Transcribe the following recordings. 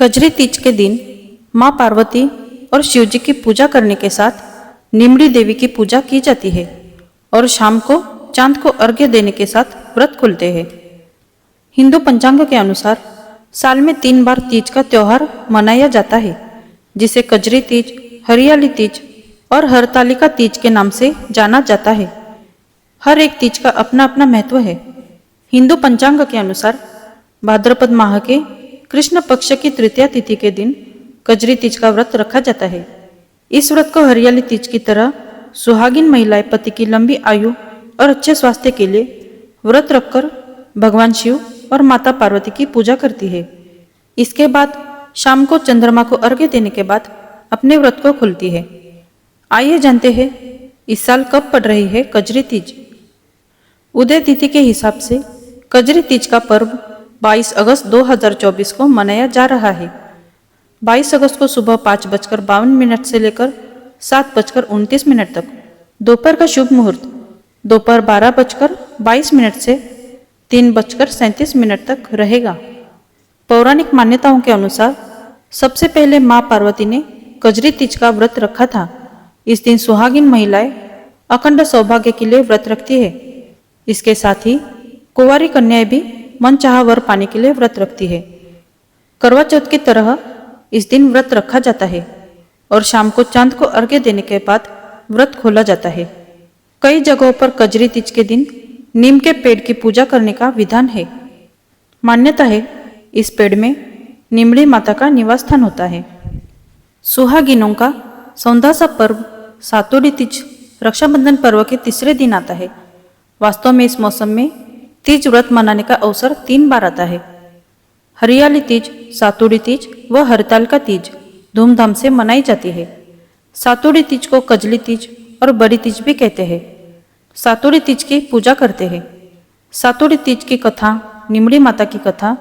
कजरी तीज के दिन माँ पार्वती और शिव जी की पूजा करने के साथ निमड़ी देवी की पूजा की जाती है और शाम को चांद को अर्घ्य देने के साथ व्रत खुलते हैं। हिंदू पंचांग के अनुसार साल में 3 बार तीज का त्योहार मनाया जाता है, जिसे कजरी तीज, हरियाली तीज और हरतालिका तीज के नाम से जाना जाता है। हर एक तीज का अपना अपना महत्व है। हिंदू पंचांग के अनुसार भाद्रपद माह के कृष्ण पक्ष की तृतीया तिथि के दिन कजरी तीज का व्रत रखा जाता है। इस व्रत को हरियाली तीज की तरह सुहागिन महिलाएं पति की लंबी आयु और अच्छे स्वास्थ्य के लिए व्रत रखकर भगवान शिव और माता पार्वती की पूजा करती है। इसके बाद शाम को चंद्रमा को अर्घ्य देने के बाद अपने व्रत को खोलती है। आइए जानते हैं इस साल कब पड़ रही है कजरी तीज। उदय तिथि के हिसाब से कजरी तीज का पर्व 22 अगस्त 2024 को मनाया जा रहा है। 22 अगस्त को सुबह 5:52 से लेकर 7:29 तक दोपहर का शुभ मुहूर्त दोपहर 12:22 से 3:37 तक रहेगा। पौराणिक मान्यताओं के अनुसार सबसे पहले माँ पार्वती ने कजरी तीज का व्रत रखा था। इस दिन सुहागिन महिलाएं अखंड सौभाग्य के लिए व्रत रखती है। इसके साथ ही कुंवारी कन्याएं भी मनचाहा वर पाने के लिए व्रत रखती है। करवा चौथ की तरह इस दिन व्रत रखा जाता है और शाम को चांद को अर्घ्य देने के बाद व्रत खोला जाता है। कई जगहों पर कजरी तीज के दिन नीम के पेड़ की पूजा करने का विधान है। मान्यता है इस पेड़ में निमड़ी माता का निवास स्थान होता है। सुहागिनों का सौंधा सा पर्व सातोड़ी तीज रक्षाबंधन पर्व के तीसरे दिन आता है। वास्तव में इस मौसम में तीज व्रत मनाने का अवसर 3 बार आता है। हरियाली तीज, सातोड़ी तीज व हरतालिका तीज धूमधाम से मनाई जाती है। सातोड़ी तीज को कजली तीज और बड़ी तीज भी कहते हैं। सातोड़ी तीज की पूजा करते हैं। सातोड़ी तीज की कथा, निमड़ी माता की कथा,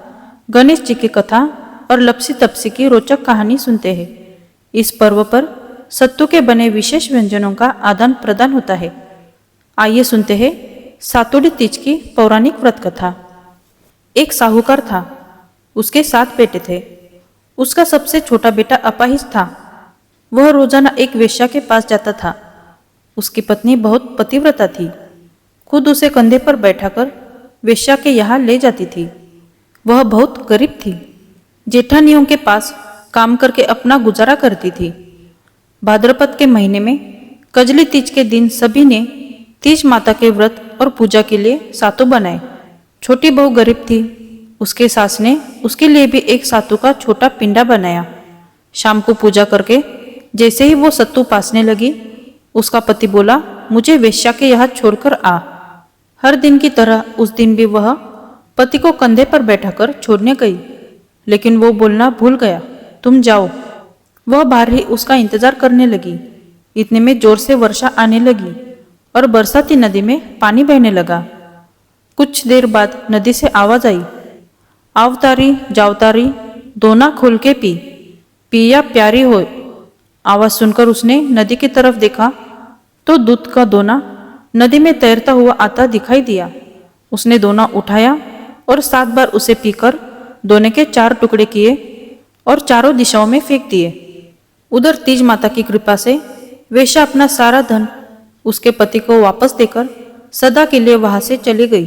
गणेश जी की कथा और लपसी तपसी की रोचक कहानी सुनते हैं। इस पर्व पर सत्तू के बने विशेष व्यंजनों का आदान प्रदान होता है। आइए सुनते हैं सातोड़ी तीज की पौराणिक व्रत कथा। एक साहूकार था, उसके 7 बेटे थे। उसका सबसे छोटा बेटा अपाहिज था। वह रोजाना एक वेश्या के पास जाता था। उसकी पत्नी बहुत पतिव्रता थी, खुद उसे कंधे पर बैठाकर वेश्या के यहाँ ले जाती थी। वह बहुत गरीब थी, जेठानियों के पास काम करके अपना गुजारा करती थी। भाद्रपद के महीने में कजली तीज के दिन सभी ने तीज माता के व्रत और पूजा के लिए सातु बनाए। छोटी बहू गरीब थी, उसके सास ने उसके लिए भी एक सातु का छोटा पिंडा बनाया। शाम को पूजा करके जैसे ही वो सत्तू पासने लगी, उसका पति बोला, मुझे वेश्या के यहाँ छोड़कर आ। हर दिन की तरह उस दिन भी वह पति को कंधे पर बैठाकर छोड़ने गई, लेकिन वो बोलना भूल गया, तुम जाओ। वह बाहर ही उसका इंतजार करने लगी। इतने में जोर से वर्षा आने लगी और बरसाती नदी में पानी बहने लगा। कुछ देर बाद नदी से आवाज आई, आवतारी जावतारी दोना खोल के पी, पिया प्यारी हो। आवाज सुनकर उसने नदी की तरफ देखा तो दूध का दोना नदी में तैरता हुआ आता दिखाई दिया। उसने दोना उठाया और 7 बार उसे पीकर दोने के 4 टुकड़े किए और चारों दिशाओं में फेंक दिए। उधर तीज माता की कृपा से वेश्या अपना सारा धन उसके पति को वापस देकर सदा के लिए वहां से चली गई।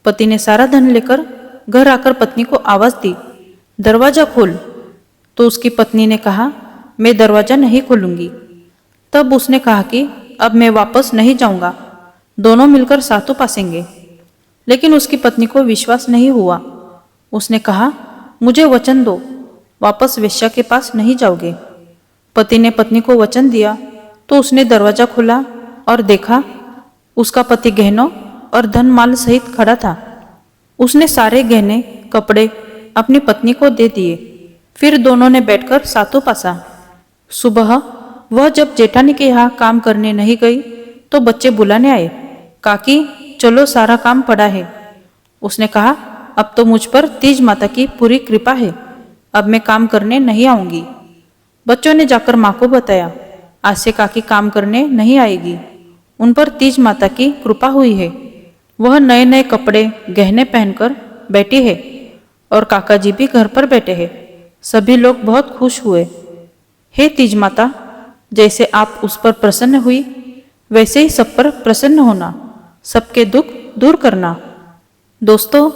पति ने सारा धन लेकर घर आकर पत्नी को आवाज दी, दरवाजा खोल। तो उसकी पत्नी ने कहा, मैं दरवाजा नहीं खोलूंगी। तब उसने कहा कि अब मैं वापस नहीं जाऊंगा, दोनों मिलकर सातु पासेंगे। लेकिन उसकी पत्नी को विश्वास नहीं हुआ। उसने कहा, मुझे वचन दो, वापस वेश्या के पास नहीं जाओगे। पति ने पत्नी को वचन दिया तो उसने दरवाजा खोला और देखा उसका पति गहनों और धन माल सहित खड़ा था। उसने सारे गहने कपड़े अपनी पत्नी को दे दिए। फिर दोनों ने बैठकर सातु पासा। सुबह वह जब जेठानी के यहाँ काम करने नहीं गई तो बच्चे बुलाने आए, काकी चलो सारा काम पड़ा है। उसने कहा, अब तो मुझ पर तीज माता की पूरी कृपा है, अब मैं काम करने नहीं आऊंगी। बच्चों ने जाकर माँ को बताया, आज से काकी काम करने नहीं आएगी, उन पर तीज माता की कृपा हुई है। वह नए नए कपड़े गहने पहनकर बैठी है और काका जी भी घर पर बैठे हैं। सभी लोग बहुत खुश हुए। हे तीज माता, जैसे आप उस पर प्रसन्न हुई वैसे ही सब पर प्रसन्न होना, सबके दुख दूर करना। दोस्तों,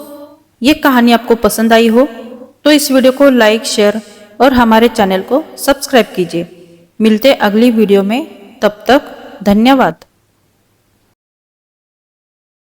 ये कहानी आपको पसंद आई हो तो इस वीडियो को लाइक, शेयर और हमारे चैनल को सब्सक्राइब कीजिए। मिलते अगली वीडियो में, तब तक धन्यवाद।